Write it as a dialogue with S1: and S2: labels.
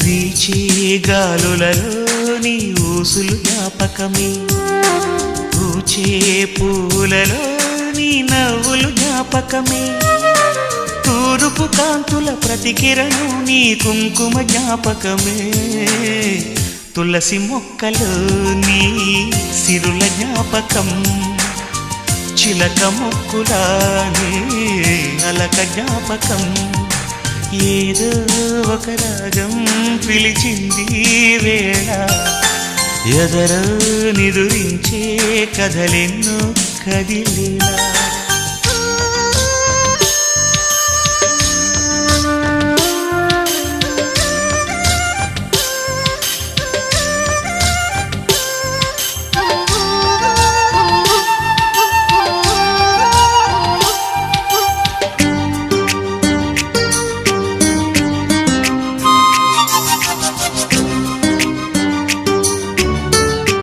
S1: వీచే గాలులలో నీ ఊసులు జ్ఞాపకమే, పూచే పూలలో నీ నవ్వులు జ్ఞాపకమే, తూరుపు కాంతుల ప్రతికిరణం నీ కుంకుమ జ్ఞాపకమే, తులసి మొక్కలో నీ సిరుల జ్ఞాపకం, చిలక మొక్కులానే అలక జ్ఞాపకం, ఏదో ఒక రాగం పిలిచింది వేళ, ఎదరో నిదురించే కథలెన్నో కదిలేలా.